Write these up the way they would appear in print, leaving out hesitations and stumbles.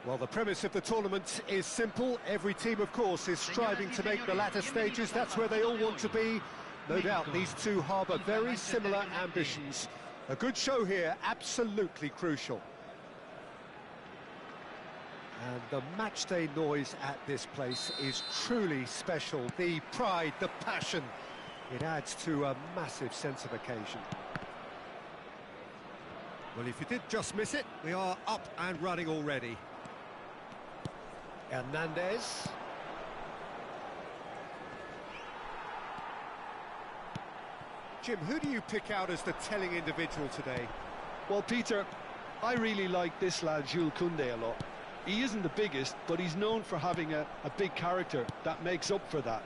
Well, the premise of the tournament is simple. Every team, of course, is striving to make the latter stages. That's where they all want to be. No doubt these two harbour very similar ambitions. A good show here, absolutely crucial. And the matchday noise at this place is truly special. The pride, the passion, it adds to a massive sense of occasion. Well, if you did just miss it, we are up and running already. Hernandez. Jim, who do you pick out as the telling individual today? Well, Peter, I really like this lad, Jules Koundé, a lot. He isn't the biggest, but he's known for having a big character that makes up for that.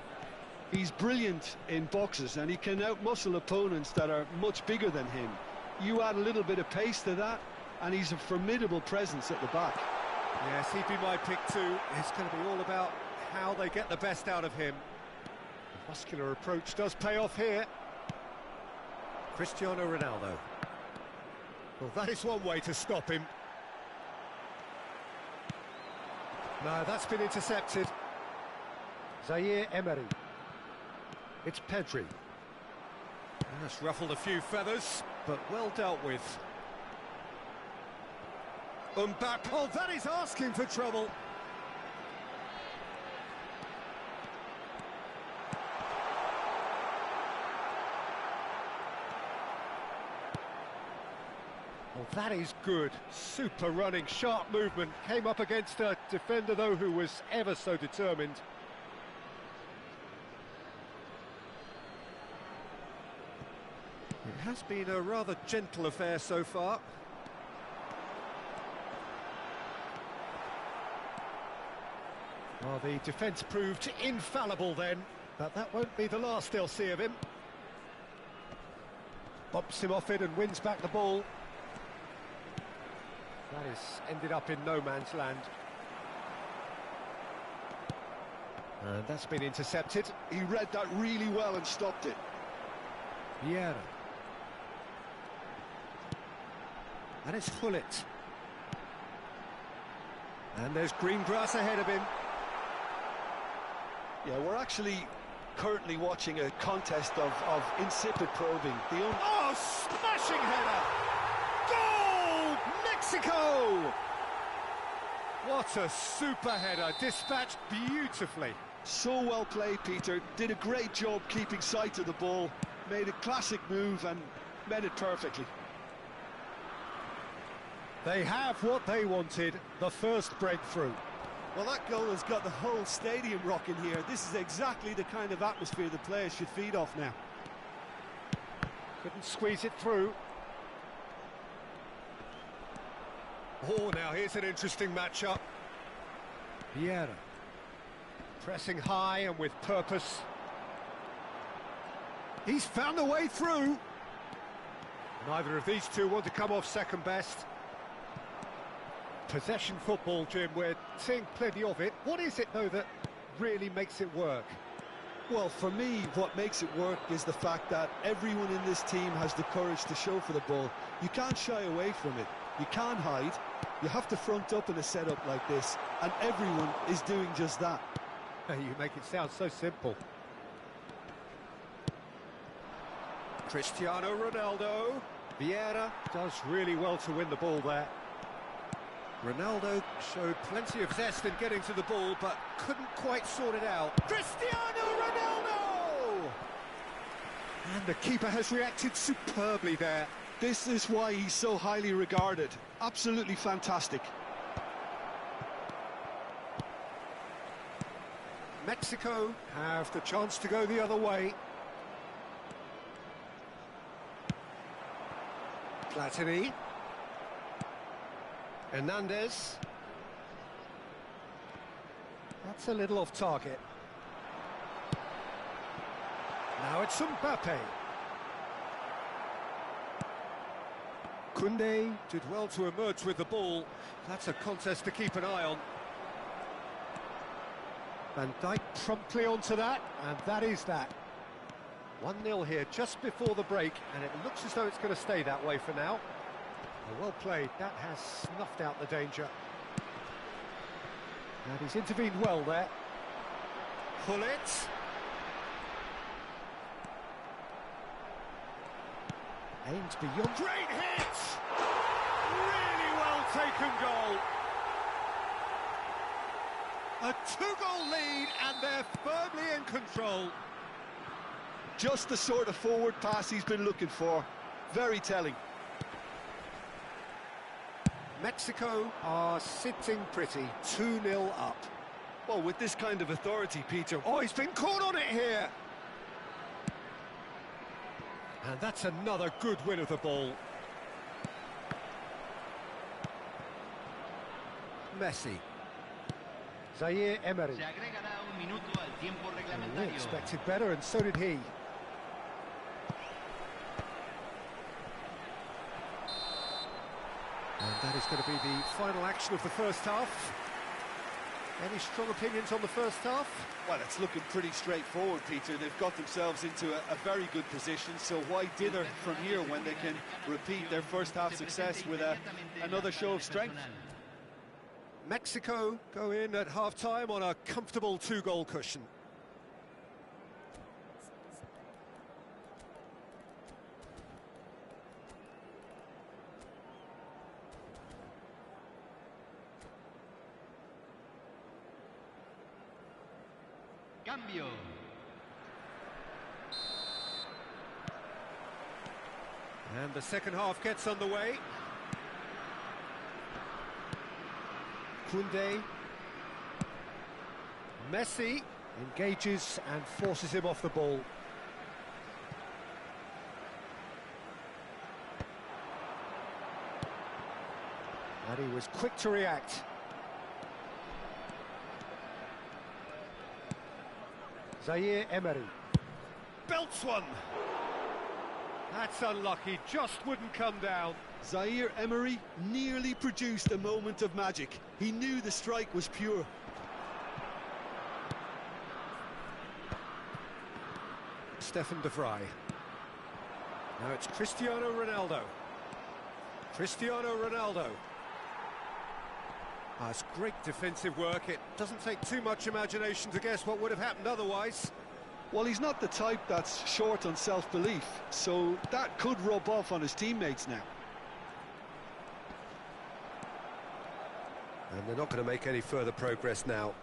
He's brilliant in boxes, and he can outmuscle opponents that are much bigger than him. You add a little bit of pace to that, and he's a formidable presence at the back. Yes, he'd be my pick too. It's going to be all about how they get the best out of him. The muscular approach does pay off here. Cristiano Ronaldo. Well, that is one way to stop him. No, that's been intercepted. Zaire Emery. It's Pedri. That's ruffled a few feathers, but well dealt with. Mbappe. Oh, that is asking for trouble. Well, that is good. Super running, sharp movement. Came up against a defender, though, who was ever so determined. It has been a rather gentle affair so far. Well, the defence proved infallible then, but that won't be the last they'll see of him. Bumps him off it and wins back the ball. That has ended up in no man's land. And that's been intercepted. He read that really well and stopped it. Vieira. And it's Hullet. And there's green grass ahead of him. Yeah, we're actually currently watching a contest of insipid probing. Oh, smashing header! Goal! Mexico! What a super header, dispatched beautifully. So well played, Peter. Did a great job keeping sight of the ball. Made a classic move and met it perfectly. They have what they wanted, the first breakthrough. Well, that goal has got the whole stadium rocking here. This is exactly the kind of atmosphere the players should feed off now. Couldn't squeeze it through. Oh, now here's an interesting matchup. Vieira. Pressing high and with purpose. He's found a way through. Neither of these two want to come off second best. Possession football, Jim, we're seeing plenty of it. What is it, though, that really makes it work? Well, for me, what makes it work is the fact that everyone in this team has the courage to show for the ball. You can't shy away from it. You can't hide. You have to front up in a setup like this, and everyone is doing just that. You make it sound so simple. Cristiano Ronaldo. Vieira does really well to win the ball there. Ronaldo showed plenty of zest in getting to the ball, but couldn't quite sort it out. Cristiano Ronaldo! And the keeper has reacted superbly there. This is why he's so highly regarded. Absolutely fantastic. Mexico have the chance to go the other way. Platini. Hernandez. That's a little off target. Now it's Mbappe. Koundé did well to emerge with the ball. That's a contest to keep an eye on. Van Dijk promptly onto that, and that is that. 1-0 here just before the break, and it looks as though it's going to stay that way for now. Well played, that has snuffed out the danger. And he's intervened well there. Pull it. Aimed beyond. Great hit! Really well taken goal. A 2-goal lead, and they're firmly in control. Just the sort of forward pass he's been looking for. Very telling. Mexico are sitting pretty, 2-0 up. Well, with this kind of authority, Peter. Oh, he's been caught on it here. And that's another good win of the ball. Messi. Zaire Emery. We expected better, and so did he. And that is going to be the final action of the first half. Any strong opinions on the first half? Well, it's looking pretty straightforward, Peter. They've got themselves into a very good position, so why dither from here when they can repeat their first half success with another show of strength? Mexico go in at half-time on a comfortable 2-goal cushion. Cambio. And the second half gets underway. Koundé. Messi engages and forces him off the ball. And he was quick to react. Zaire Emery. Belts one! That's unlucky, just wouldn't come down. Zaire Emery nearly produced a moment of magic. He knew the strike was pure. Stefan de Vrij. Now it's Cristiano Ronaldo. Cristiano Ronaldo. It's great defensive work. It doesn't take too much imagination to guess what would have happened otherwise. Well, he's not the type that's short on self-belief, so that could rub off on his teammates now. And they're not going to make any further progress now.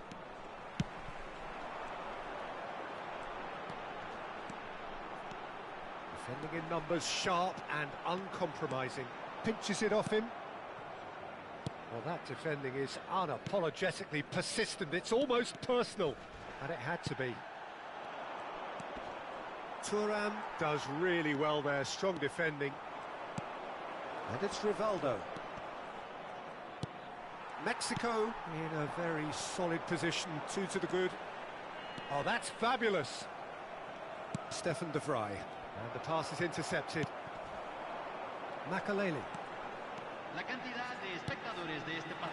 Defending in numbers, sharp and uncompromising. Pinches it off him. Well, that defending is unapologetically persistent. It's almost personal, and it had to be. Thuram does really well there, strong defending. And it's Rivaldo. Mexico in a very solid position, 2 to the good. Oh, that's fabulous. Stefan de Vrij. And the pass is intercepted. Makaleli.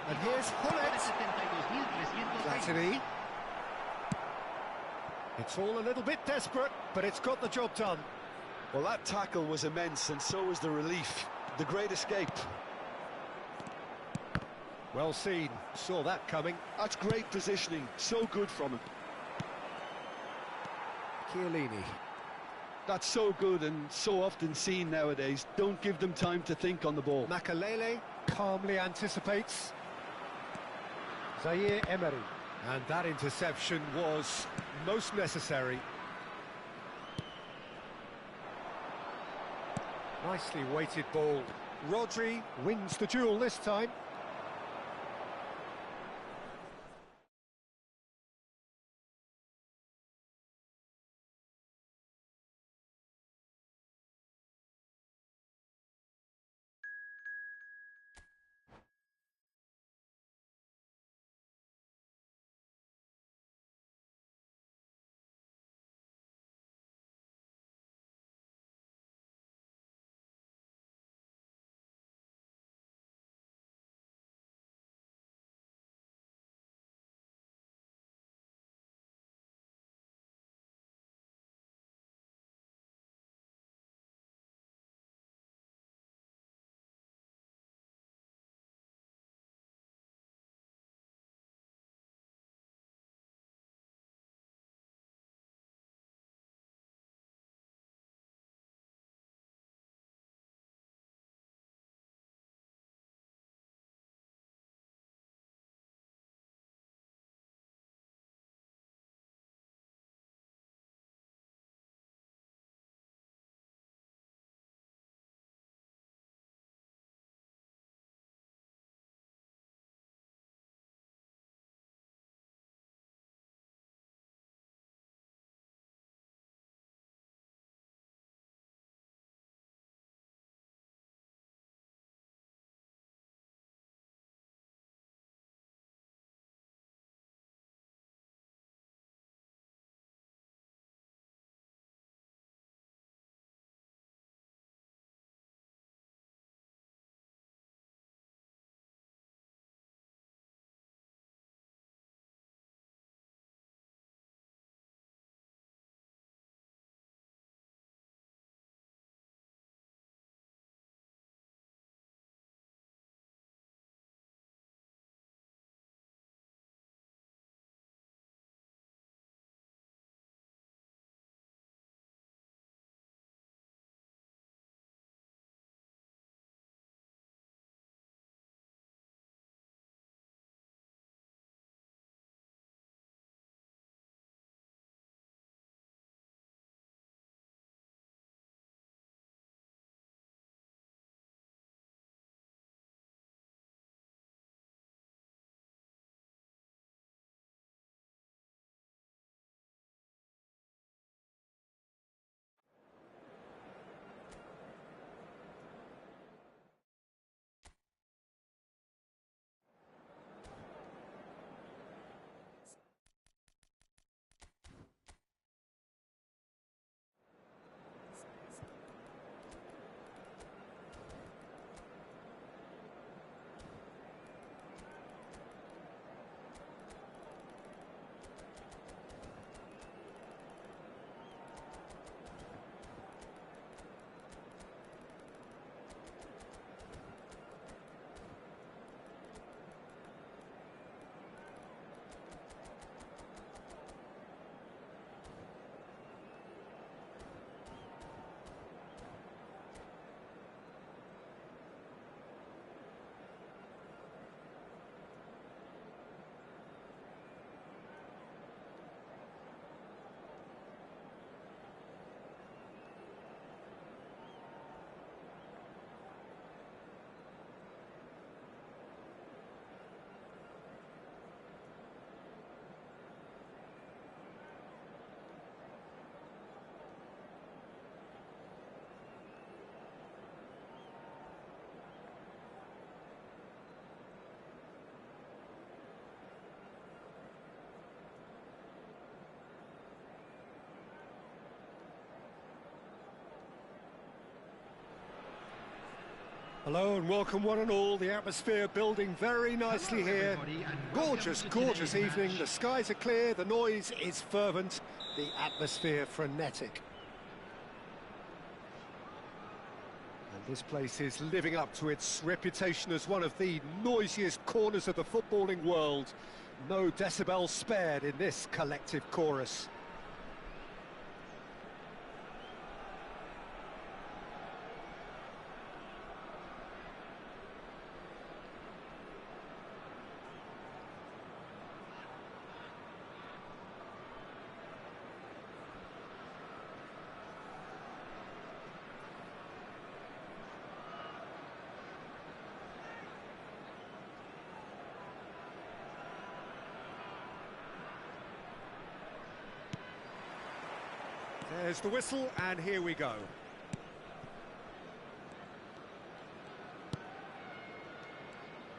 And here's Hullet. Platini. It's all a little bit desperate, but it's got the job done. Well, that tackle was immense, and so was the relief. The great escape. Well seen, saw that coming. That's great positioning, so good from him. Chiellini. That's so good and so often seen nowadays. Don't give them time to think on the ball. Makaleli calmly anticipates. Zaire Emery. And that interception was most necessary. Nicely weighted ball. Rodri wins the duel this time. Hello and welcome one and all. The atmosphere building very nicely here. Gorgeous, gorgeous evening. The skies are clear, the noise is fervent, the atmosphere frenetic. And this place is living up to its reputation as one of the noisiest corners of the footballing world. No decibels spared in this collective chorus. There's the whistle, and here we go.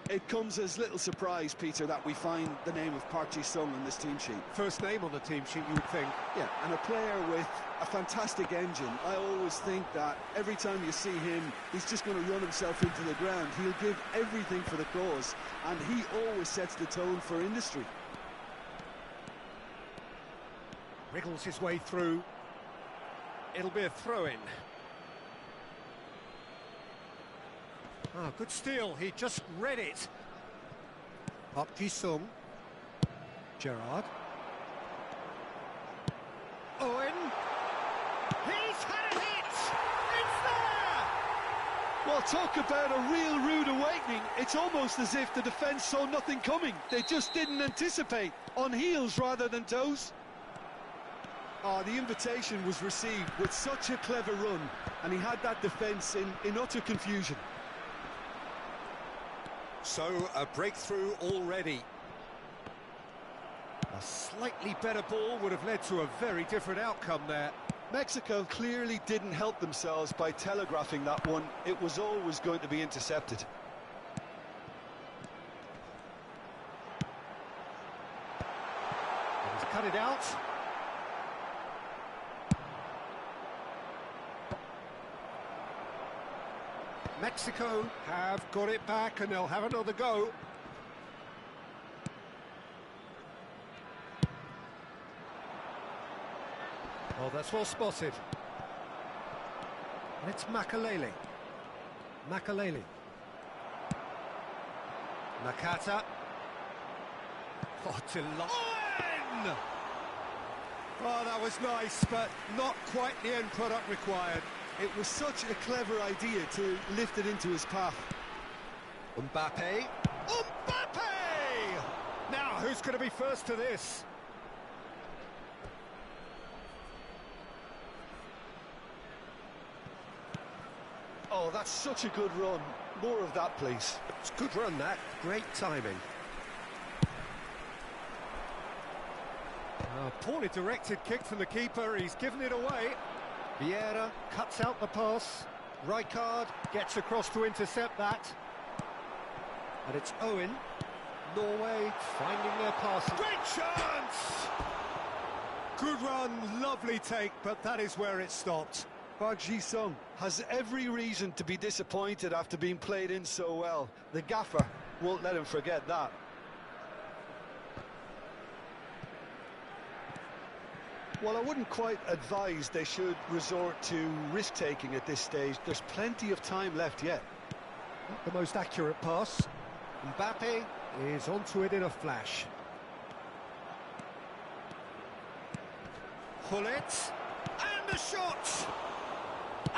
It comes as little surprise, Peter, that we find the name of Park Ji-sung on this team sheet. First name on the team sheet, you would think. Yeah, and a player with a fantastic engine. I always think that every time you see him, he's just going to run himself into the ground. He'll give everything for the cause, and he always sets the tone for industry. Wriggles his way through. It'll be a throw-in. Ah, good steal. He just read it. Park Ji-sung. Gerrard. Owen. He's had a hit. It's there. Well, talk about a real rude awakening. It's almost as if the defence saw nothing coming. They just didn't anticipate. On heels rather than toes. Oh, the invitation was received with such a clever run, and he had that defence in utter confusion. So, a breakthrough already. A slightly better ball would have led to a very different outcome there. Mexico clearly didn't help themselves by telegraphing that one. It was always going to be intercepted. He's cut it out. Mexico have got it back and they'll have another go. Oh, that's well spotted. And it's Makalele. Makalele. Nakata. Oh, Owen! Oh, that was nice, but not quite the end product required. It was such a clever idea to lift it into his path. Mbappe. Mbappe! Now, who's going to be first to this? Oh, that's such a good run. More of that, please. It's a good run, that. Great timing. Poorly directed kick from the keeper. He's given it away. Vieira cuts out the pass. Rijkaard gets across to intercept that. And it's Owen. Norway finding their pass. Great chance! Good run, lovely take, but that is where it stopped. Park Ji-sung has every reason to be disappointed after being played in so well. The gaffer won't let him forget that. Well, I wouldn't quite advise they should resort to risk-taking at this stage. There's plenty of time left yet. Not the most accurate pass. Mbappe is onto it in a flash. Hullet. And the shot!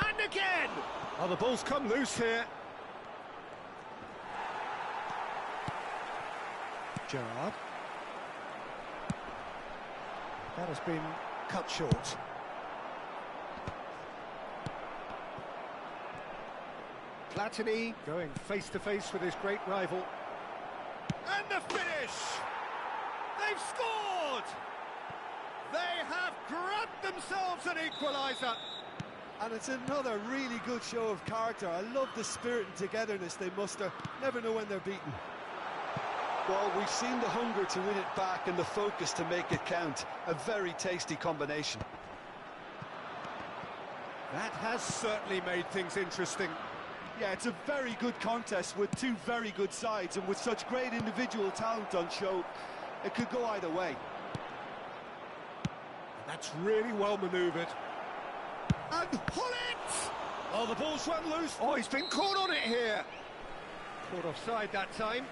And again! Oh, the ball's come loose here. Gerrard. That has been cut short. Platini going face-to-face with his great rival. And the finish! They've scored! They have grabbed themselves an equaliser. And it's another really good show of character. I love the spirit and togetherness they muster. Never know when they're beaten. Well, we've seen the hunger to win it back and the focus to make it count. A very tasty combination. That has certainly made things interesting. Yeah, it's a very good contest with two very good sides, and with such great individual talent on show, it could go either way. That's really well manoeuvred. And Hullet! Oh, the ball's run loose. Oh, he's been caught on it here. Caught offside that time.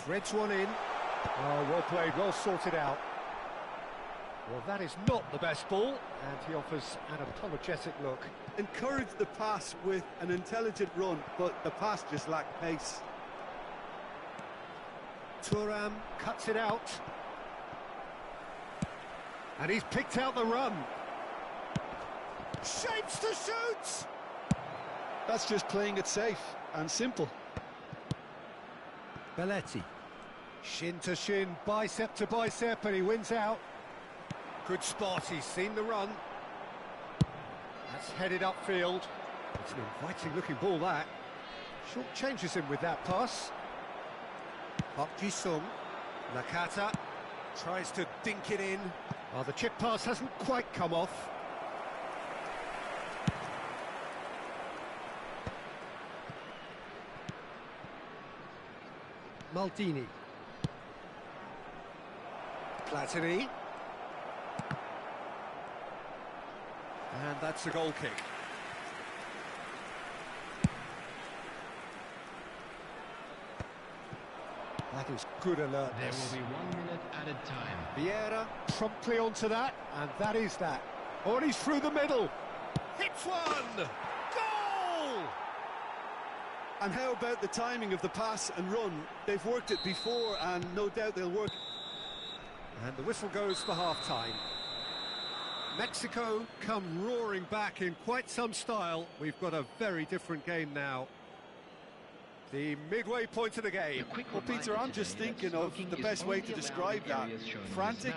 Threads one in. Oh, well played, well sorted out. Well, that is not the best ball, and he offers an apologetic look. Encourage the pass with an intelligent run, but the pass just lacked pace. Thuram cuts it out. And he's picked out the run. Shapes to shoot! That's just playing it safe and simple. Belletti. Shin to shin, bicep to bicep, and he wins out. Good spot, he's seen the run. That's headed upfield. It's an inviting looking ball, that. Short changes him with that pass. Park Ji-sung. Nakata tries to dink it in. Oh, the chip pass hasn't quite come off. Maldini. Platini. And that's a goal kick. That is good alertness. There will be 1 minute added time. Vieira promptly onto that, and that is that. Oh, and he's through the middle. Hits one! Goal! And how about the timing of the pass and run? They've worked it before, and no doubt they'll work. And the whistle goes for half-time. Mexico come roaring back in quite some style. We've got a very different game now. The midway point of the game. Well, Peter, I'm just thinking of the best way to describe that. Frantic,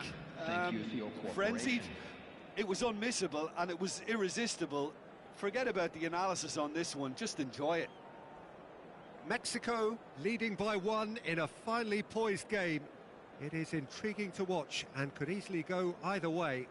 frenzied. It was unmissable and it was irresistible. Forget about the analysis on this one, just enjoy it. Mexico leading by 1 in a finely poised game. It is intriguing to watch and could easily go either way.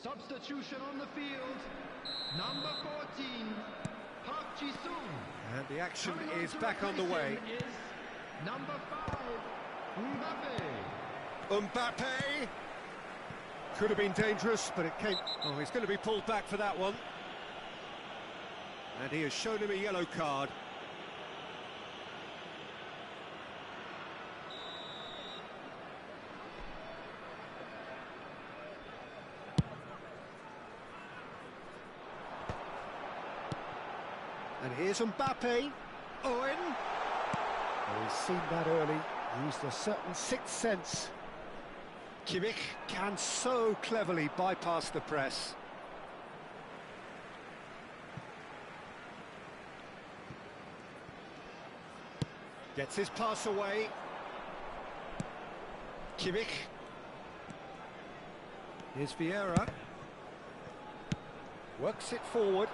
Substitution on the field. Number 14, Park Ji-sung. And the action is back on the way. Is number 5, Mbappe. Mbappe! Could have been dangerous, but it came... Oh, he's going to be pulled back for that one. And he has shown him a yellow card. And here's Mbappe. Owen. Oh, he's seen that early. Used a certain sixth sense. Kimmich can so cleverly bypass the press. Gets his pass away. Kimmich. Here's Vieira. Works it forward.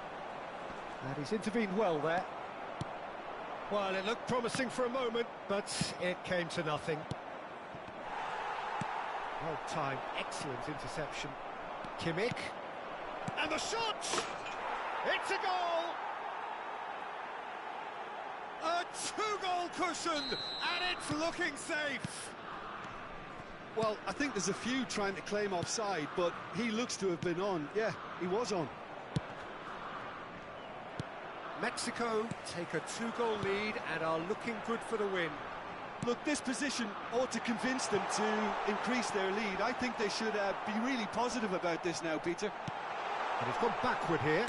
And he's intervened well there. Well, it looked promising for a moment, but it came to nothing. Well timed, excellent interception. Kimmich. And the shot! It's a goal! A 2-goal cushion, and it's looking safe! Well, I think there's a few trying to claim offside, but he looks to have been on. Yeah, he was on. Mexico take a 2-goal lead and are looking good for the win. Look, this position ought to convince them to increase their lead. I think they should be really positive about this now, Peter. And he's gone backward here.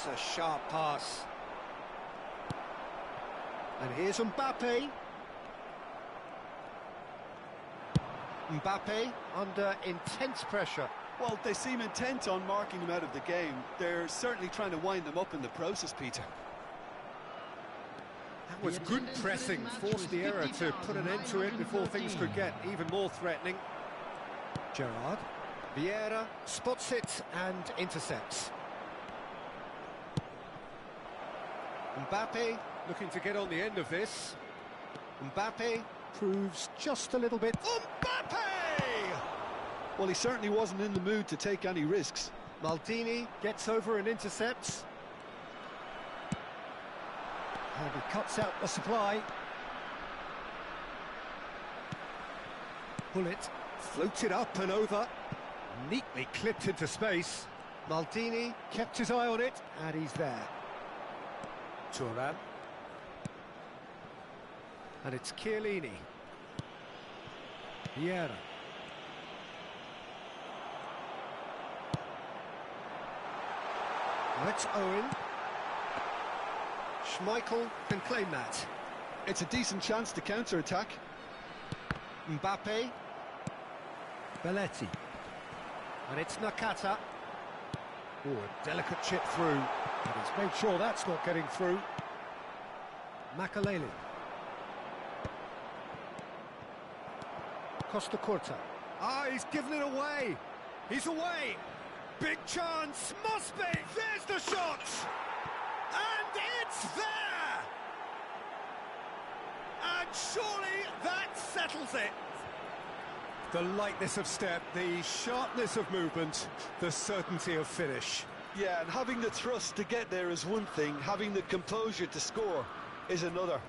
That's a sharp pass. And here's Mbappe. Mbappe under intense pressure. Well, they seem intent on marking him out of the game. They're certainly trying to wind them up in the process, Peter. That was good pressing, forced the error to put an end to it before things could get even more threatening. Gerrard. Vieira spots it and intercepts. Mbappe looking to get on the end of this. Mbappe proves just a little bit. Mbappe! Well, he certainly wasn't in the mood to take any risks. Maldini gets over and intercepts. And he cuts out the supply. Bullet floats it up and over. Neatly clipped into space. Maldini kept his eye on it, and he's there. Thuram. And it's Chiellini. Vieira. That's Owen. Schmeichel can claim that. It's a decent chance to counter-attack. Mbappe. Belletti. And it's Nakata. Oh, a delicate chip through. And he's made sure that's not getting through. Makaleli. Costa Curta. Ah, he's given it away. He's away. Big chance. Must be. There's the shot. And it's there. And surely that settles it. The lightness of step, the sharpness of movement, the certainty of finish. Yeah, and having the thrust to get there is one thing, having the composure to score is another.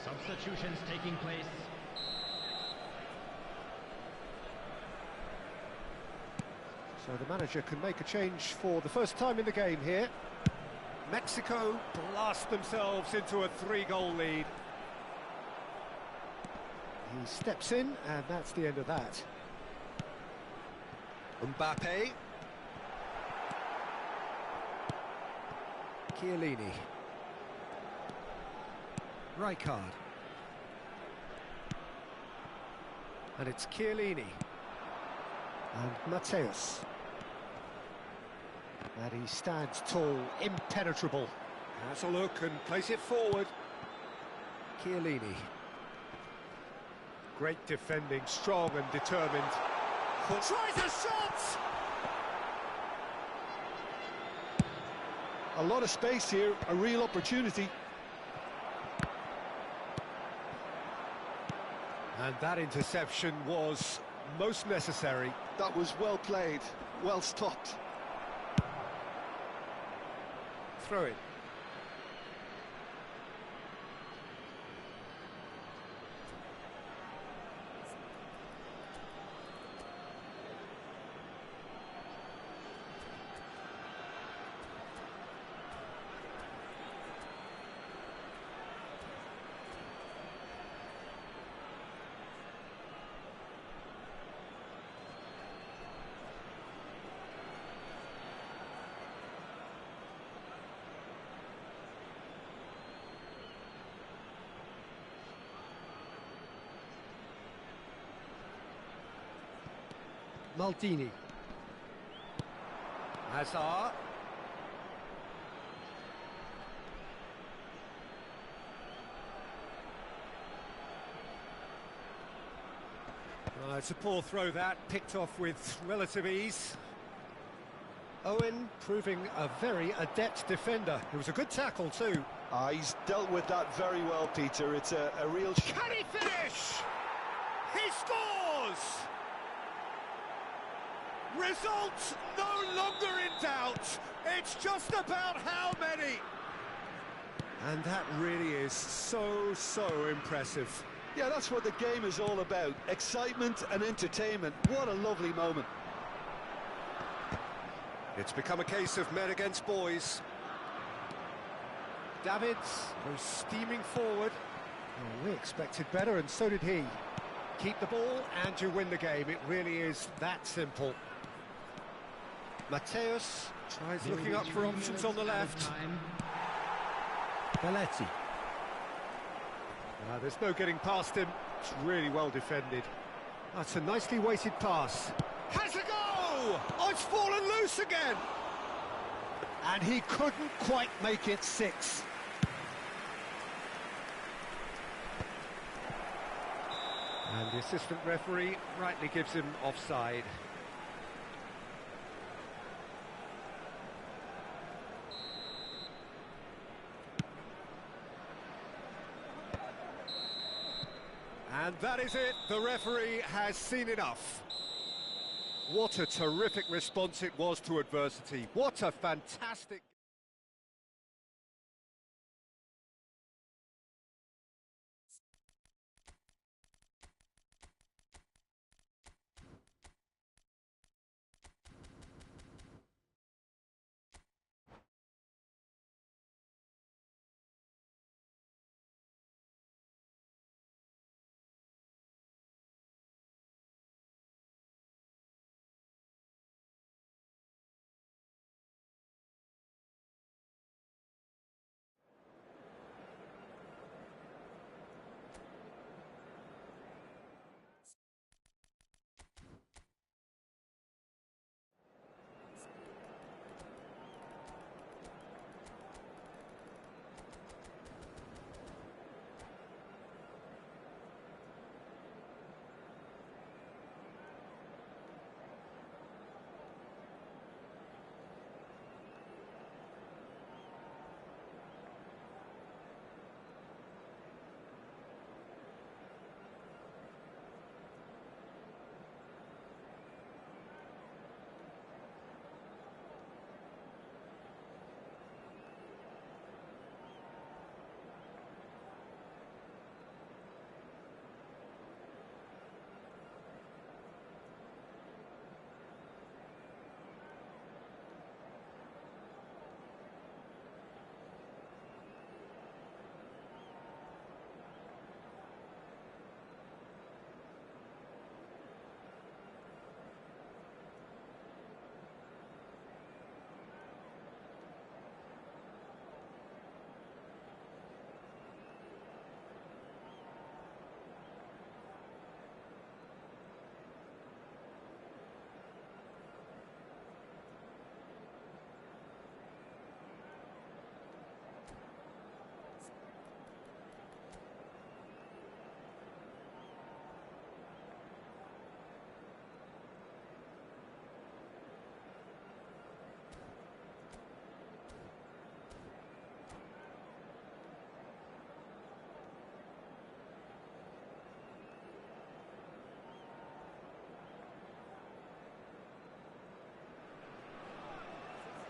Substitutions taking place. So the manager can make a change for the first time in the game here. Mexico blast themselves into a 3-goal lead. He steps in, and that's the end of that. Mbappe. Chiellini. Rijkaard. And it's Chiellini. And Mateus. And he stands tall, impenetrable. Has a look and plays it forward. Chiellini. Great defending, strong and determined. Tries a shot! A lot of space here, a real opportunity. And that interception was most necessary. That was well played, well stopped. Throw it. Maldini. Hazard. It's a poor throw that, picked off with relative ease. Owen proving a very adept defender. It was a good tackle too. He's dealt with that very well, Peter. It's a real... Can he finish? He scores! Result no longer in doubt. It's just about how many. And that really is so impressive. Yeah, that's what the game is all about. Excitement and entertainment. What a lovely moment. It's become a case of men against boys. Davids goes steaming forward. Well, we expected better, and so did he. Keep the ball and you win the game. It really is that simple. Mateus tries looking up for options on the left. Belletti. There's no getting past him. It's really well defended. That's a nicely weighted pass. Has a go! Oh, it's fallen loose again! And he couldn't quite make it 6. And the assistant referee rightly gives him offside. And that is it. The referee has seen enough. What a terrific response it was to adversity. What a fantastic...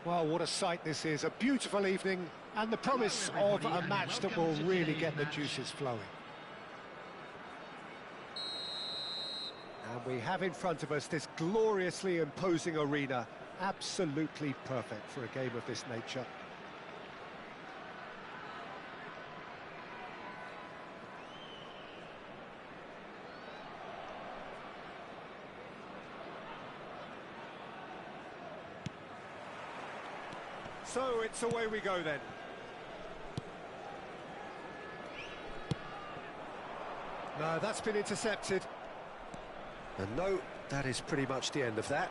Well, what a sight this is. A beautiful evening and the promise of a match that will really get the juices flowing. And we have in front of us this gloriously imposing arena. Absolutely perfect for a game of this nature. So it's away we go then. No, that's been intercepted. And no, that is pretty much the end of that.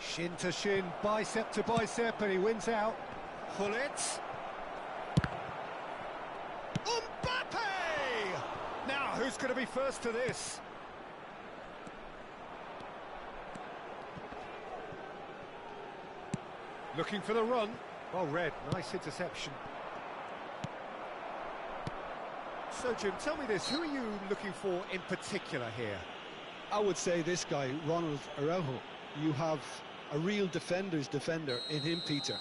Shin to shin, bicep to bicep, and he wins out. Hullet. Mbappe! Now, who's going to be first to this? Looking for the run. Well read, nice interception. So, Jim, tell me this, who are you looking for in particular here? I would say this guy, Ronald Araujo. You have a real defender's defender in him, Peter.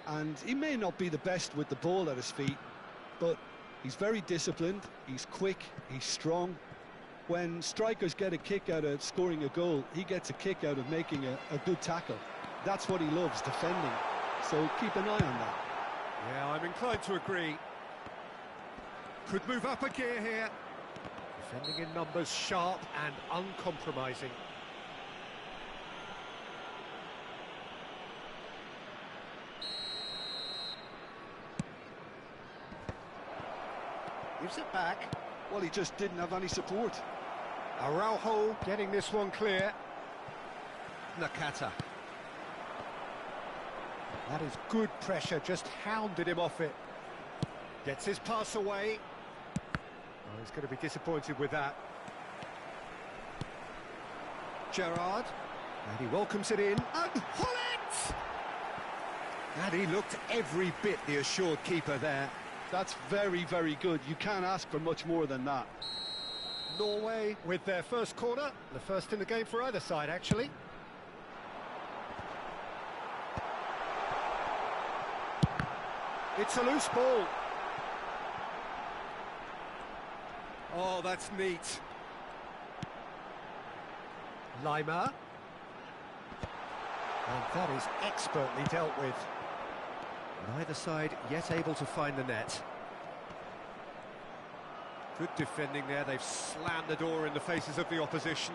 And he may not be the best with the ball at his feet, but He's very disciplined, he's quick, he's strong. When strikers get a kick out of scoring a goal, he gets a kick out of making a good tackle. That's what he loves, defending. So keep an eye on that. Yeah, I'm inclined to agree. Could move up a gear here. Defending in numbers, sharp and uncompromising. Gives it back. Well, he just didn't have any support. Araujo getting this one clear. Nakata. That is good pressure, just hounded him off it. Gets his pass away. Oh, he's going to be disappointed with that. Gerrard. And he welcomes it in. And Hullet! And he looked every bit the assured keeper there. That's very, very good. You can't ask for much more than that. Norway with their first corner. The first in the game for either side, actually. It's a loose ball. Oh, that's neat. Lima. And that is expertly dealt with. Neither side yet able to find the net. Good defending there. They've slammed the door in the faces of the opposition.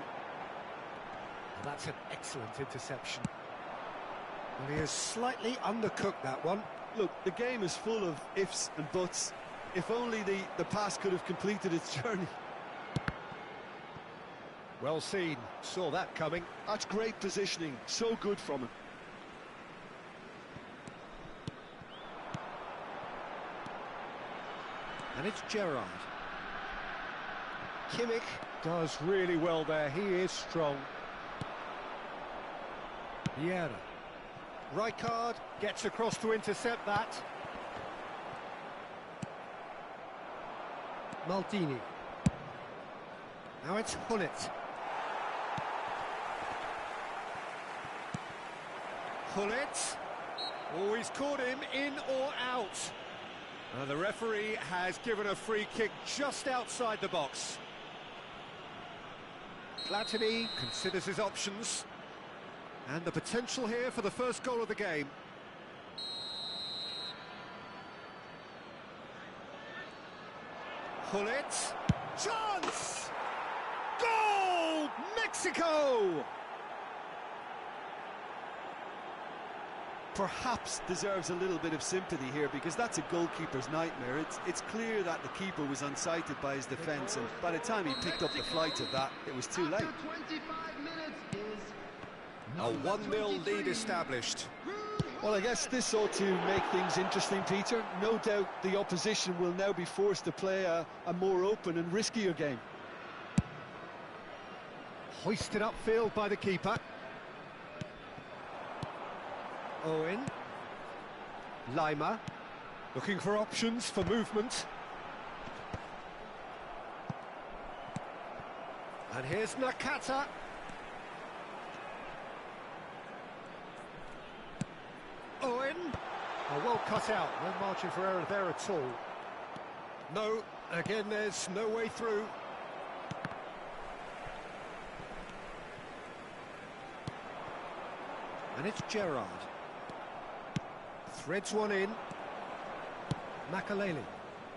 And that's an excellent interception. Well, he has slightly undercooked that one. Look, the game is full of ifs and buts. If only the pass could have completed its journey. Well seen. Saw that coming. That's great positioning. So good from him. And it's Gerrard. Kimmich does really well there. He is strong. Vieira. Rijkaard gets across to intercept that. Maldini. Now it's Hullet. Hullet. Oh, he's caught him in or out. The referee has given a free kick just outside the box. Platini considers his options. And the potential here for the first goal of the game. Hullet. Chance! Goal! Mexico! Perhaps deserves a little bit of sympathy here, because that's a goalkeeper's nightmare. It's clear that the keeper was unsighted by his defence, and by the time he picked up the flight of that, it was too late. A 1-0 lead established. Well, I guess this ought to make things interesting, Peter. No doubt the opposition will now be forced to play a more open and riskier game. Hoisted upfield by the keeper. Owen. Lima. Looking for options for movement. And here's Nakata. Owen. Oh, well cut out. No margin for error there at all. No, again, there's no way through. And it's Gerrard. Threads one in. Makaleli.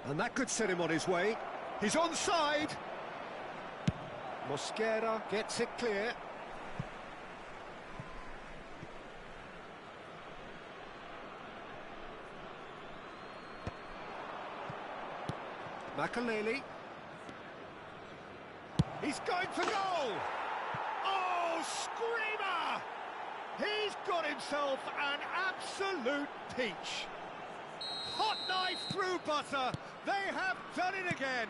And that could set him on his way. He's onside. Mosquera gets it clear. Makaleli. He's going for goal! Oh, screamer! He's got himself an absolute peach. Hot knife through butter. They have done it again.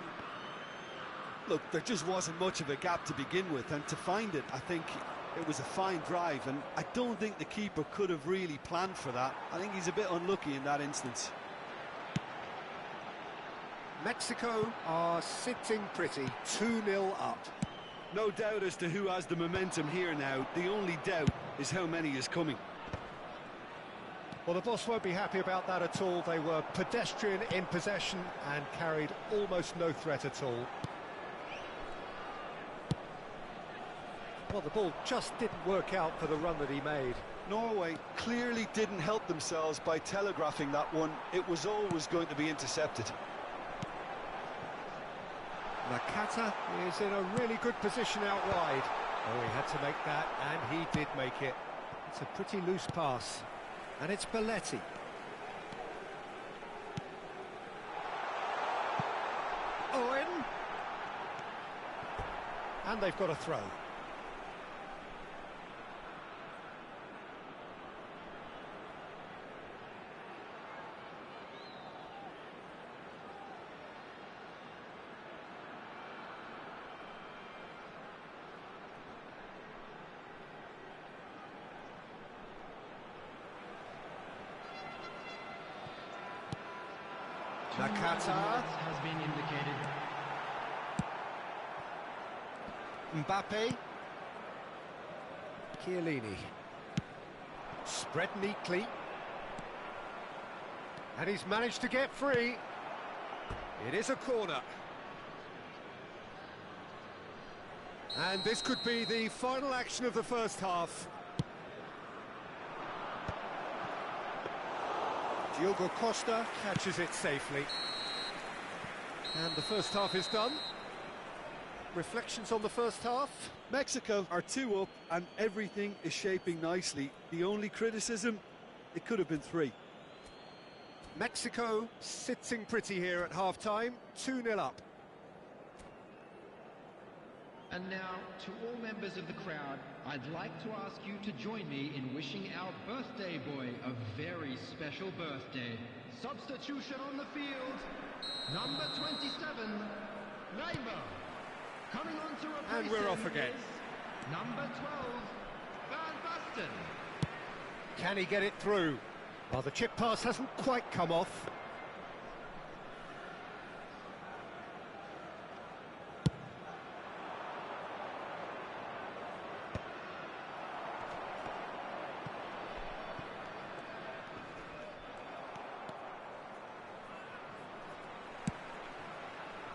Look, there just wasn't much of a gap to begin with, and to find it, I think it was a fine drive, and I don't think the keeper could have really planned for that. I think he's a bit unlucky in that instance. Mexico are sitting pretty, 2-0 up. No doubt as to who has the momentum here now. The only doubt is how many is coming. Well, the boss won't be happy about that at all. They were pedestrian in possession and carried almost no threat at all. Well, the ball just didn't work out for the run that he made. Norway clearly didn't help themselves by telegraphing that one. It was always going to be intercepted. Nakata is in a really good position out wide. Oh, he had to make that, and he did make it. It's a pretty loose pass. And it's Belletti. Owen. And they've got a throw. Nakata has been indicated. Mbappe. Chiellini. Spread neatly. And he's managed to get free. It is a corner. And this could be the final action of the first half. Diogo Costa catches it safely. And the first half is done. Reflections on the first half? Mexico are 2 up and everything is shaping nicely. The only criticism, it could have been 3. Mexico sitting pretty here at half-time, 2-0 up. And now, to all members of the crowd, I'd like to ask you to join me in wishing our birthday boy a very special birthday. Substitution on the field, number 27, Neymar. Coming on to replace And we're him off again. is number 12, Van Basten. Can he get it through? Well, the chip pass hasn't quite come off.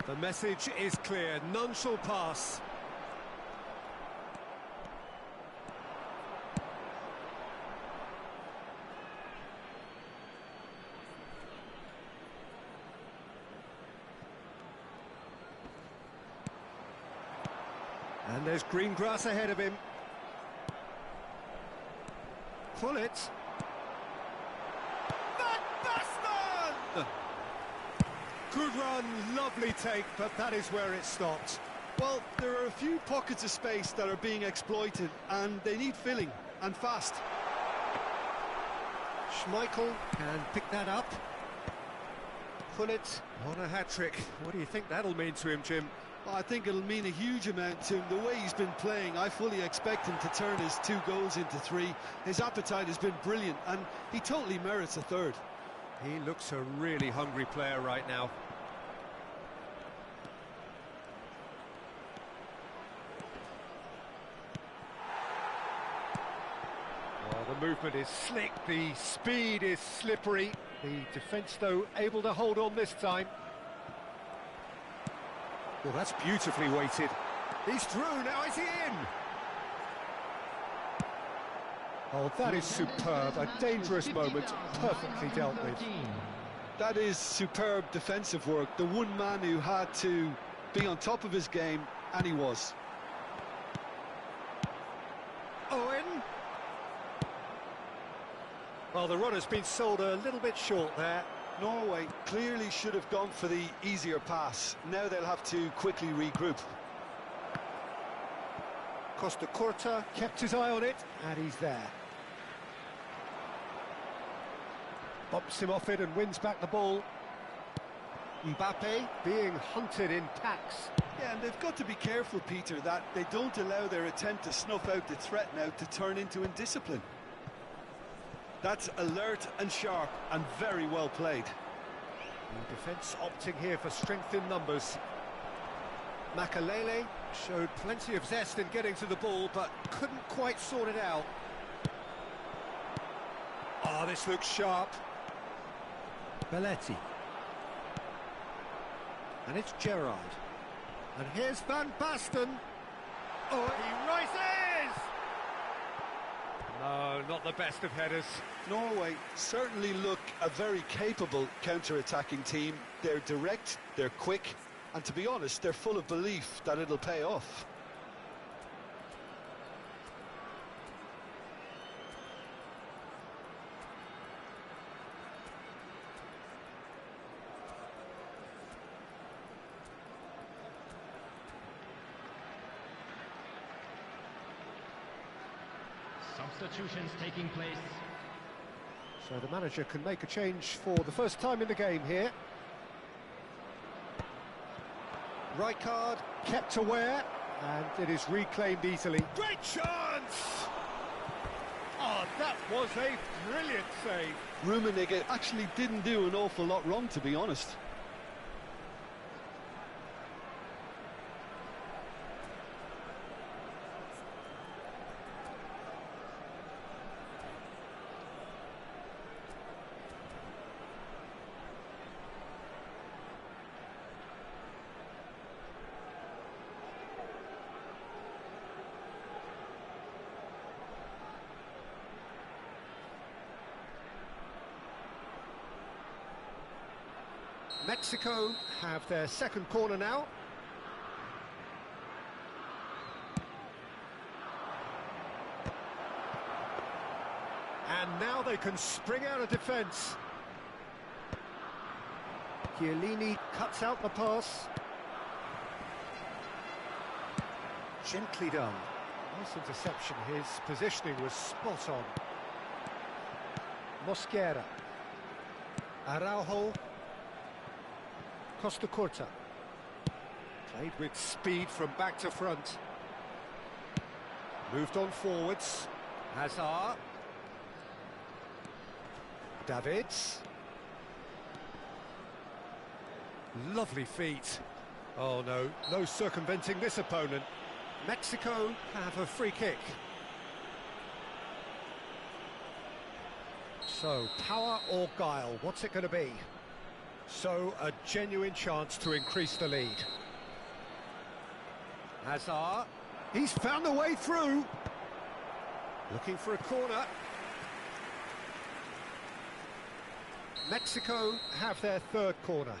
The message is clear, none shall pass. And there's green grass ahead of him. Pull it. Good run, lovely take, but that is where it stopped. Well, there are a few pockets of space that are being exploited and they need filling, and fast. Schmeichel can pick that up. Pull it on a hat-trick. What do you think that'll mean to him, Jim? Well, I think it'll mean a huge amount to him. The way he's been playing, I fully expect him to turn his 2 goals into 3. His appetite has been brilliant and he totally merits a 3rd. He looks a really hungry player right now. Well, the movement is slick, the speed is slippery. The defence, though, able to hold on this time. Well, that's beautifully weighted. He's through, now is he in? Oh, that is superb, a dangerous moment, perfectly dealt with. That is superb defensive work. The one man who had to be on top of his game, and he was. Owen. Well, the runner's been sold a little bit short there. Norway clearly should have gone for the easier pass. Now they'll have to quickly regroup. Costa Curta kept his eye on it, and he's there. Bumps him off it and wins back the ball. Mbappe being hunted in packs. Yeah, and they've got to be careful, Peter, that they don't allow their attempt to snuff out the threat now to turn into indiscipline. That's alert and sharp and very well played. The defence opting here for strength in numbers. Makalele showed plenty of zest in getting to the ball, but couldn't quite sort it out. Oh, this looks sharp. Belletti. And it's Gerrard. And here's Van Basten. Oh, he rises! No, not the best of headers. Norway certainly look a very capable counter-attacking team. They're direct, they're quick, and to be honest, they're full of belief that it'll pay off. Substitutions taking place. So the manager can make a change for the first time in the game here. Rijkaard kept aware, and it is reclaimed easily. Great chance! Oh, that was a brilliant save. Rummenigge actually didn't do an awful lot wrong, to be honest. Mexico have their second corner now. And now they can spring out of defence. Chiellini cuts out the pass. Gently done. Nice interception. His positioning was spot on. Mosquera. Araujo. Costa Curta. Played with speed from back to front. Moved on forwards. Hazard. Davids. Lovely feet. Oh no, no circumventing this opponent. Mexico have a free kick. So, power or guile, what's it going to be? So, a genuine chance to increase the lead. Hazard. He's found a way through. Looking for a corner. Mexico have their third corner.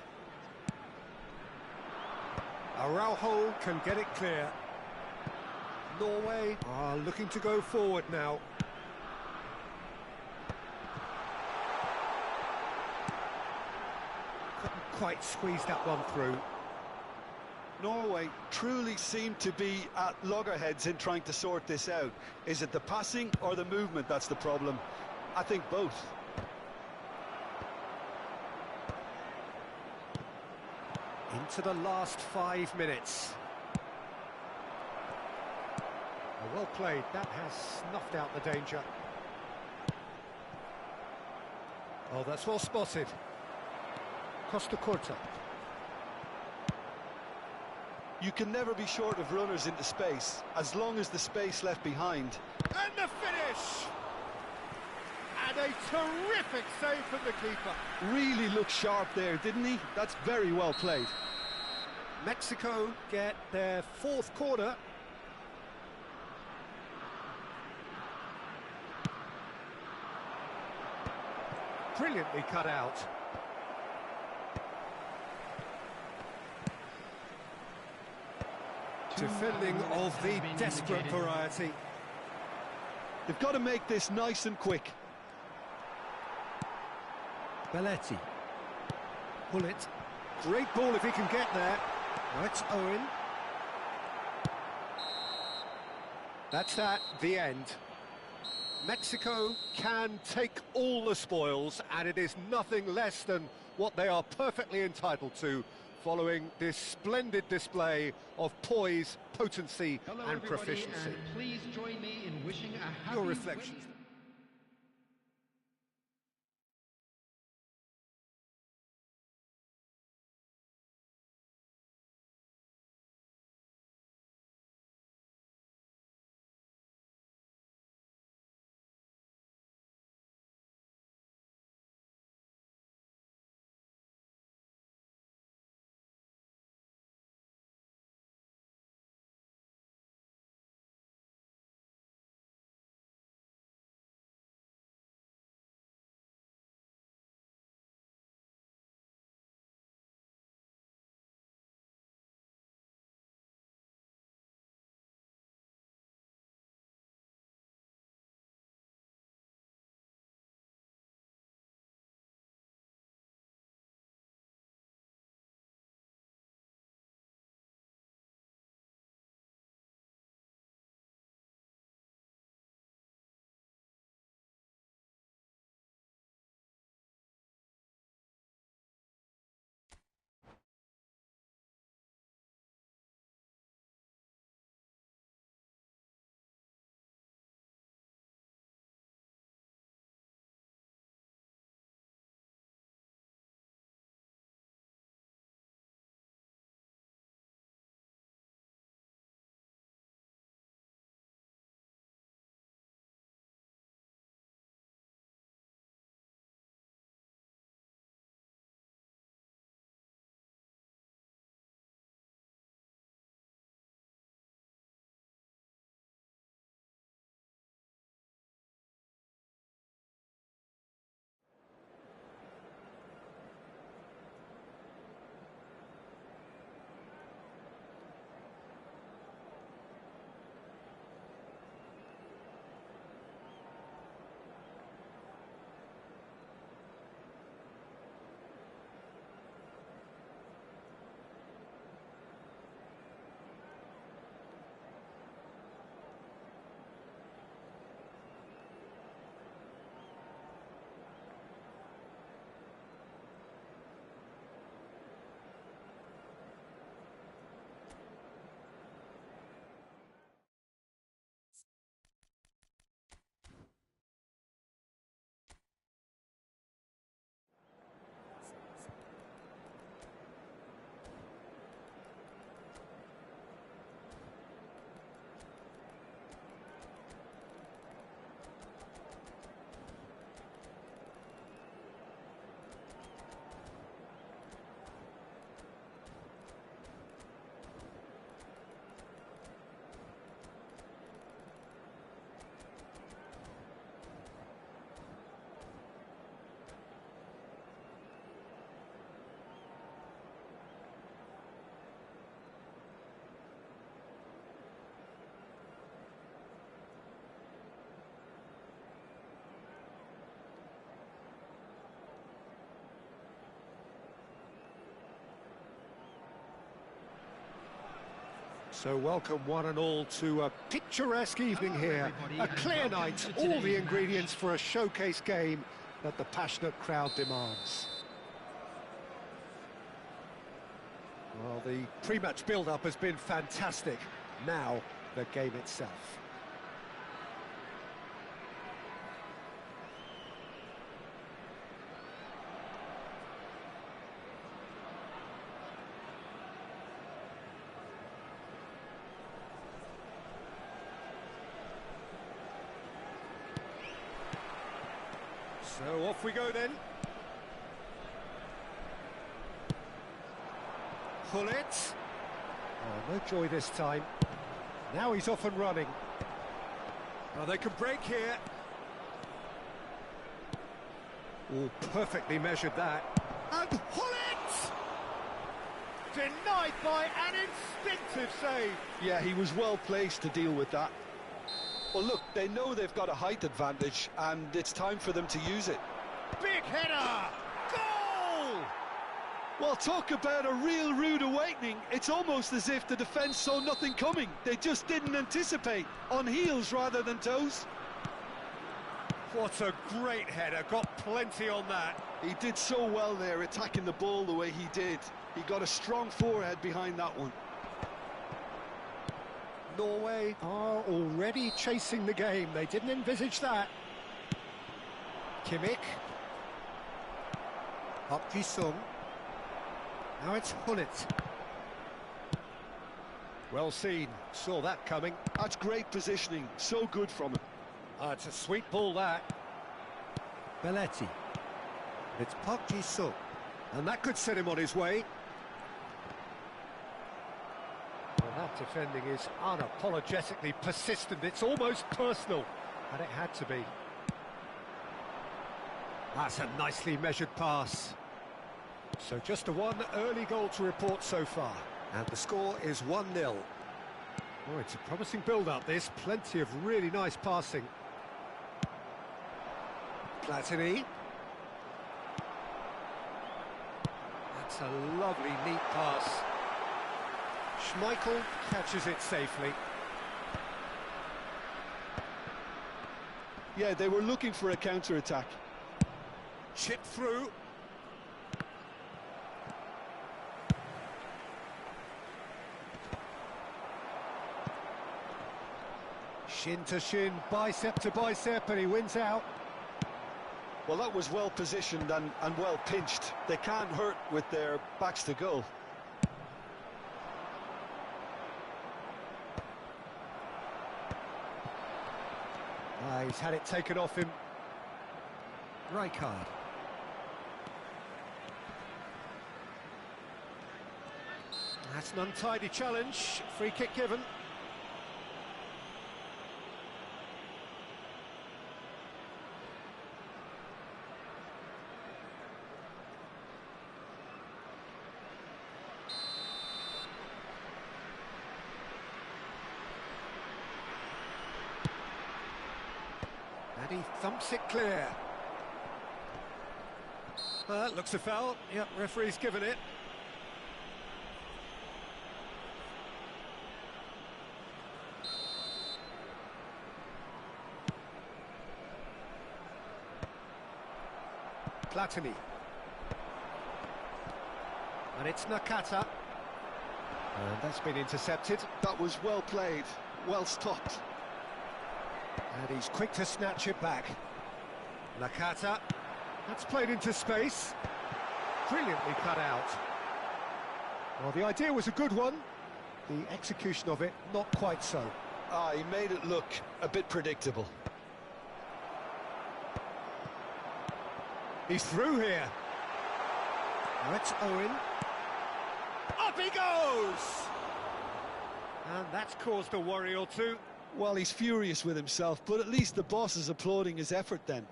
Araujo can get it clear. Norway are looking to go forward now. Couldn't quite squeeze that one through. Norway truly seem to be at loggerheads in trying to sort this out. Is it the passing or the movement that's the problem? I think both. Into the last 5 minutes. Well played, that has snuffed out the danger. Oh, that's well spotted. Costa Curta. You can never be short of runners into space, as long as the space left behind. And the finish! And a terrific save from the keeper. Really looked sharp there, didn't he? That's very well played. Mexico get their fourth corner. Brilliantly cut out. Defending of the desperate variety. They've got to make this nice and quick. Belletti. Pull it. Great ball if he can get there. Now it's Owen. That's that, the end. Mexico can take all the spoils, and it is nothing less than what they are perfectly entitled to, following this splendid display of poise, potency, and proficiency. And please join me in wishing a happy Your reflections. So welcome one and all to a picturesque evening here. A clear night, all the ingredients for a showcase game that the passionate crowd demands. Well, the pre-match build-up has been fantastic. Now, the game itself. So off we go then. Pull it. Oh, no joy this time. Now he's off and running. Oh, they can break here. Oh, perfectly measured that. And pull it! Denied by an instinctive save. Yeah, he was well placed to deal with that. Well, look, they know they've got a height advantage, and it's time for them to use it. Big header! Goal! Well, talk about a real rude awakening. It's almost as if the defence saw nothing coming. They just didn't anticipate, on heels rather than toes. What a great header, got plenty on that. He did so well there, attacking the ball the way he did. He got a strong forehead behind that one. Norway are already chasing the game. They didn't envisage that. Kimmich. Park Ji-sung. Now it's Hullet. Well seen. Saw that coming. That's great positioning. So good from him. It's a sweet ball, that. Belletti. It's Park Ji-sung. And that could set him on his way. Well, that defending is unapologetically persistent. It's almost personal, and it had to be. That's a nicely measured pass. So just a one early goal to report so far. And the score is 1-0. Oh, it's a promising build-up, this. Plenty of really nice passing. Platini. That's a lovely, neat pass. Schmeichel catches it safely. Yeah, they were looking for a counter-attack. Chip through. Shin to shin, bicep to bicep, and he wins out. Well, that was well positioned and well pinched. They can't hurt with their backs to goal. He's had it taken off him. Rijkaard. That's an untidy challenge. Free kick given. And he thumps it clear. Looks a foul. Yep, referee's given it. Platini. And it's Nakata. And that's been intercepted. That was well played, well stopped. And he's quick to snatch it back. Nakata. That's played into space. Brilliantly cut out. Well, the idea was a good one. The execution of it, not quite so. He made it look a bit predictable. He's through here. Now it's Owen. Up he goes! And that's caused a worry or two. Well, he's furious with himself, but at least the boss is applauding his effort then.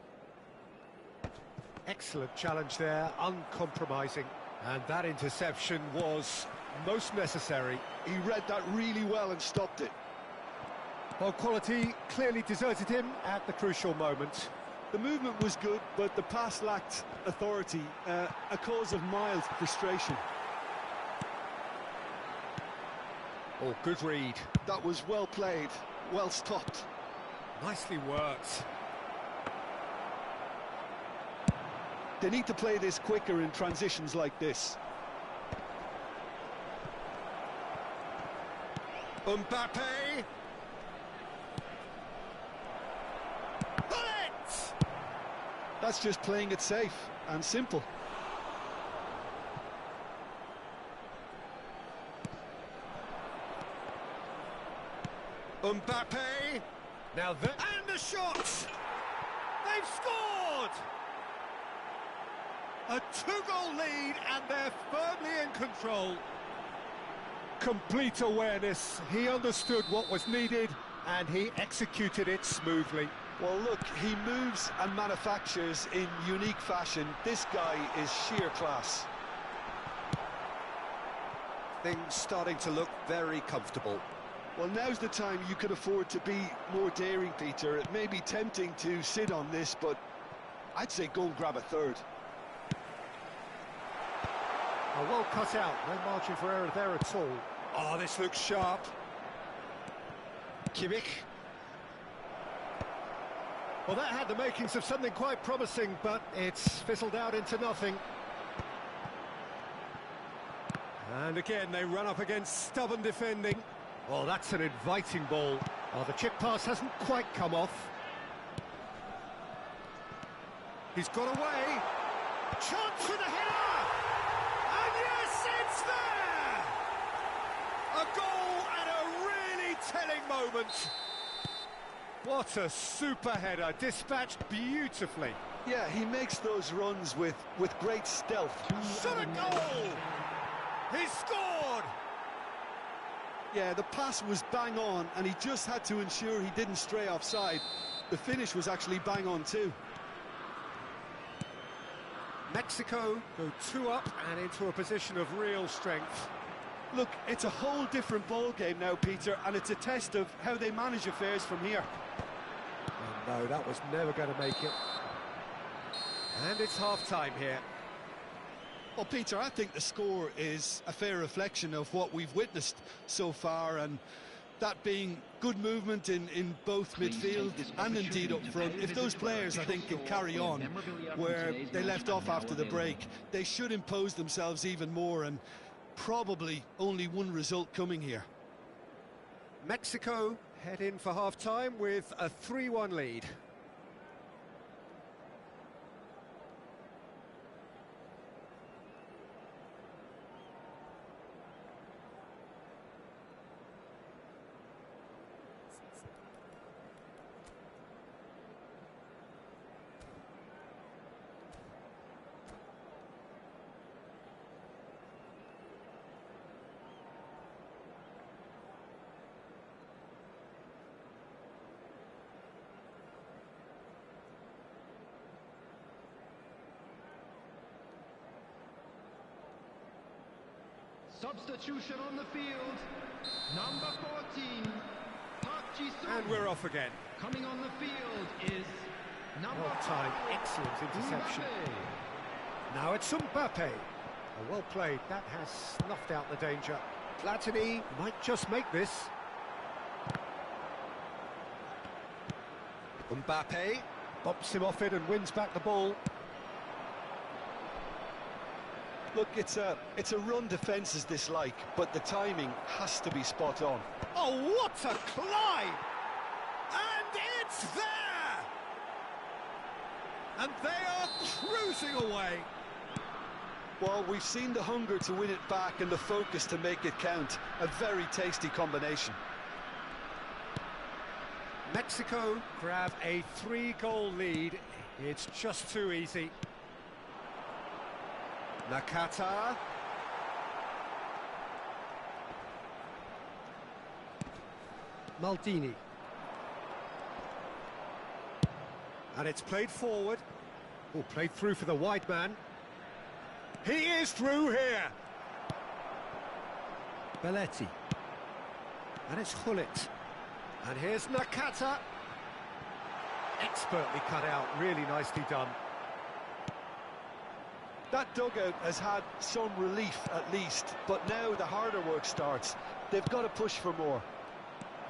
Excellent challenge there, uncompromising. And that interception was most necessary. He read that really well and stopped it. Well, quality clearly deserted him at the crucial moment. The movement was good, but the pass lacked authority, a cause of mild frustration. Oh, good read. That was well played, well stopped. Nicely worked. They need to play this quicker in transitions like this. Mbappe! Bullet! That's just playing it safe and simple. Mbappe! Now and the shot! They've scored! A 2-goal lead and they're firmly in control. Complete awareness. He understood what was needed and he executed it smoothly. Well, look, he moves and manufactures in unique fashion. This guy is sheer class. Things starting to look very comfortable. Well, now's the time you could afford to be more daring, Peter. It may be tempting to sit on this, but I'd say go and grab a third. Oh, well cut out, no margin for error there at all. Oh, this looks sharp. Kimmich. Well, that had the makings of something quite promising, but it's fizzled out into nothing. And again, they run up against stubborn defending. Oh, that's an inviting ball. Oh, the chip pass hasn't quite come off. He's got away. Chance for the header! And yes, it's there! A goal at a really telling moment. What a super header, dispatched beautifully. Yeah, he makes those runs with great stealth. Shot a goal! He scored! Yeah, the pass was bang on, and he just had to ensure he didn't stray offside. The finish was actually bang on too. Mexico go 2 up and into a position of real strength. Look, it's a whole different ball game now, Peter, and it's a test of how they manage affairs from here. Oh, no, that was never going to make it. And it's half-time here. Well, Peter, I think the score is a fair reflection of what we've witnessed so far, and that being good movement in both midfield and indeed up front. If those players, I think, can carry on where they left off after the break, they should impose themselves even more, and probably only one result coming here. Mexico head in for half-time with a 3-1 lead. Substitution on the field, number 14, Park Ji-sung. And we're off again. Coming on the field is number Well timed, 5, excellent interception. Mbappe. Now it's Mbappe. Oh, well played, that has snuffed out the danger. Platini might just make this. Mbappe bumps him off it and wins back the ball. Look, it's a run defence is dislike, but the timing has to be spot on. Oh, what a climb! And it's there! And they are cruising away. Well, we've seen the hunger to win it back and the focus to make it count. A very tasty combination. Mexico grab a 3-goal lead. It's just too easy. Nakata. Maldini. And it's played forward. Oh, played through for the wide man. He is through here. Belletti. And it's Hullet. And here's Nakata. Expertly cut out, really nicely done. That dugout has had some relief at least, but now the harder work starts. They've got to push for more.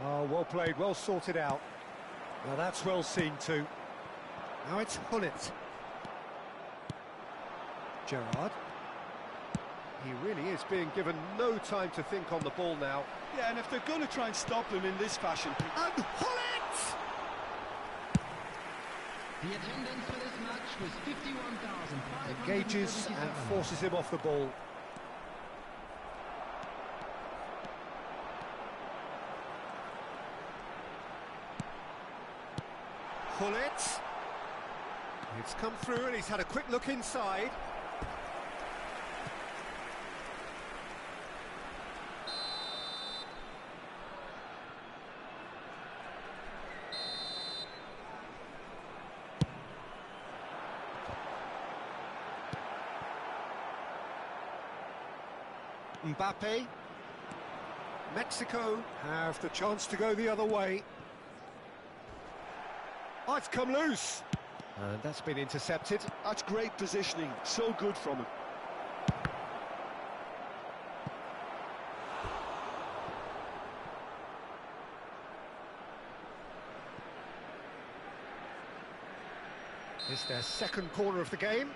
Oh, well played, well sorted out. Now that's well seen too. Now it's Hullet. Gerrard. He really is being given no time to think on the ball now. Yeah, and if they're going to try and stop him in this fashion... And Hullet! The attendance for this match was 51,500. Engages and forces him off the ball. Hullet. It's come through and he's had a quick look inside. Mbappe. Mexico have the chance to go the other way. Oh, it's come loose. And that's been intercepted. That's great positioning, so good from him. It's their second corner of the game.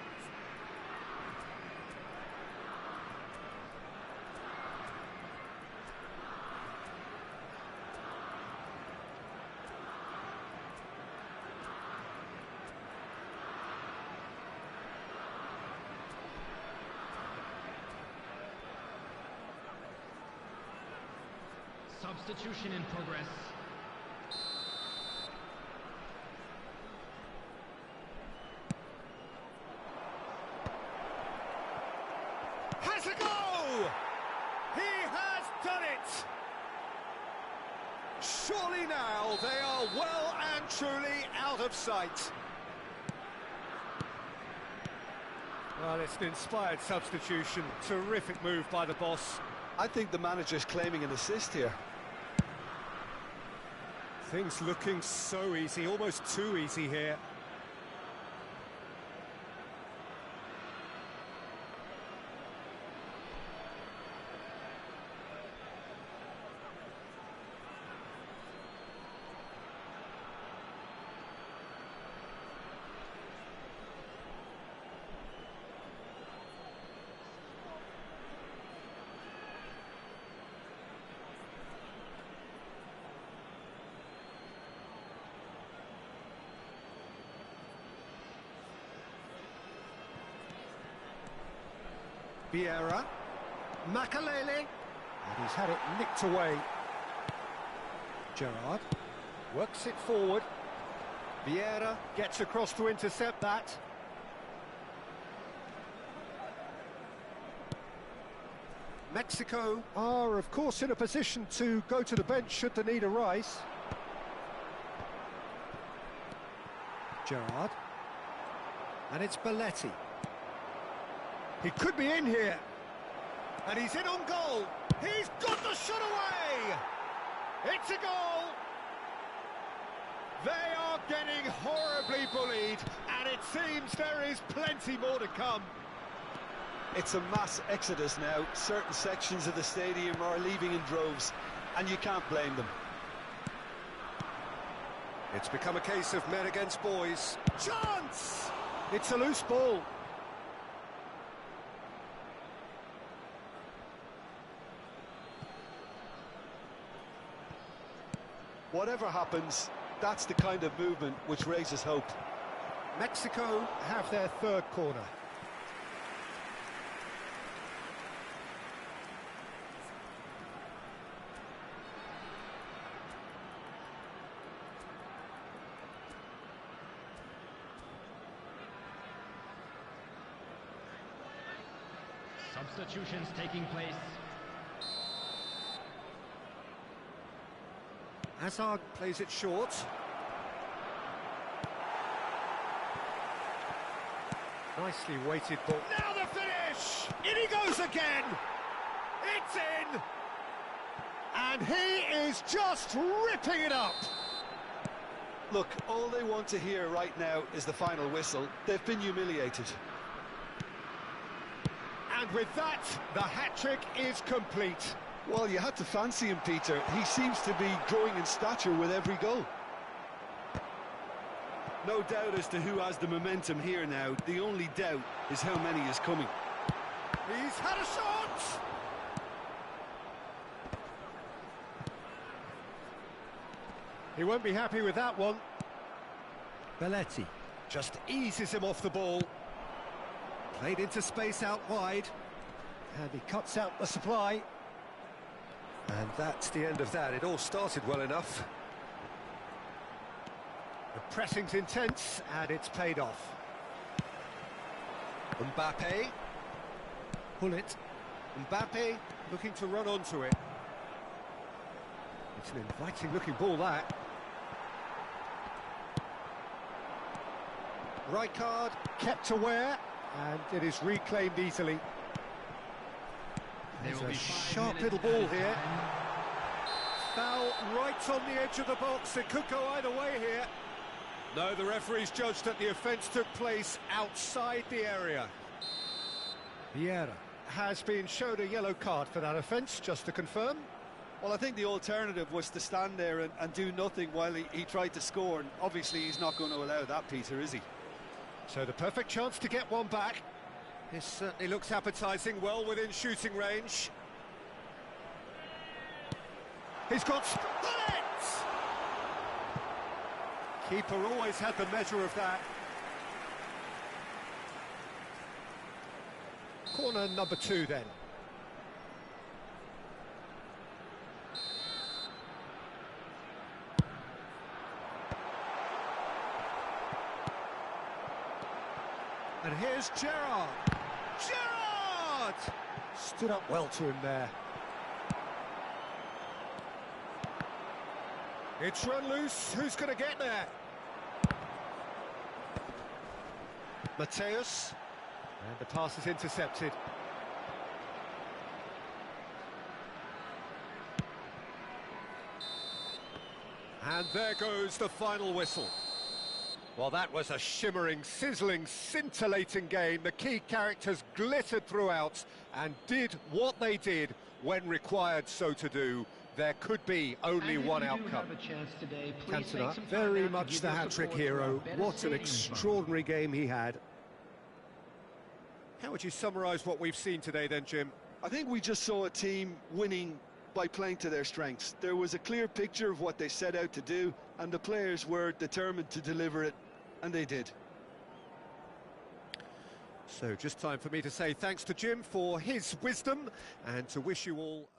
Substitution in progress. Has a go! He has done it! Surely now they are well and truly out of sight. Well, it's an inspired substitution. Terrific move by the boss. I think the manager's claiming an assist here. Things looking so easy, almost too easy here. Vieira, Makalele, and he's had it nicked away. Gerrard works it forward. Vieira gets across to intercept that. Mexico are, of course, in a position to go to the bench should the need arise. Gerrard, and it's Belletti. He could be in here, and he's in on goal. He's got the shot away. It's a goal. They are getting horribly bullied, and it seems there is plenty more to come. It's a mass exodus now. Certain sections of the stadium are leaving in droves, and you can't blame them. It's become a case of men against boys. Chance! It's a loose ball. Whatever happens, that's the kind of movement which raises hope. Mexico have their third corner. Substitutions taking place. Hazard plays it short. Nicely weighted ball. Now the finish! In he goes again! It's in! And he is just ripping it up! Look, all they want to hear right now is the final whistle. They've been humiliated. And with that, the hat-trick is complete. Well, you had to fancy him, Peter. He seems to be growing in stature with every goal. No doubt as to who has the momentum here now. The only doubt is how many is coming. He's had a shot! He won't be happy with that one. Belletti just eases him off the ball. Played into space out wide. And he cuts out the supply. And that's the end of that. It all started well enough. The pressing's intense, and it's paid off. Mbappe. Pull it. Mbappe looking to run onto it. It's an inviting-looking ball, that. Rijkaard kept aware, and it is reclaimed easily. There's a sharp little ball here. Foul right on the edge of the box. It could go either way here. No, the referee's judged that the offence took place outside the area. Vieira has been shown a yellow card for that offence, just to confirm. Well, I think the alternative was to stand there and do nothing while he tried to score, and obviously he's not going to allow that, Peter, is he? So the perfect chance to get one back. This certainly looks appetising, well within shooting range. He's got it! Keeper always had the measure of that. Corner number 2 then. And here's Gerrard. Gerrard! Stood up well to him there. It's run loose. Who's going to get there? Mateus. And the pass is intercepted. And there goes the final whistle. Well, that was a shimmering, sizzling, scintillating game. The key characters glittered throughout and did what they did when required so to do. There could be only one outcome. Cantona, very much the hat-trick hero. What an extraordinary game he had. How would you summarise what we've seen today then, Jim? I think we just saw a team winning by playing to their strengths. There was a clear picture of what they set out to do, and the players were determined to deliver it, and they did. So just time for me to say thanks to Jim for his wisdom and to wish you all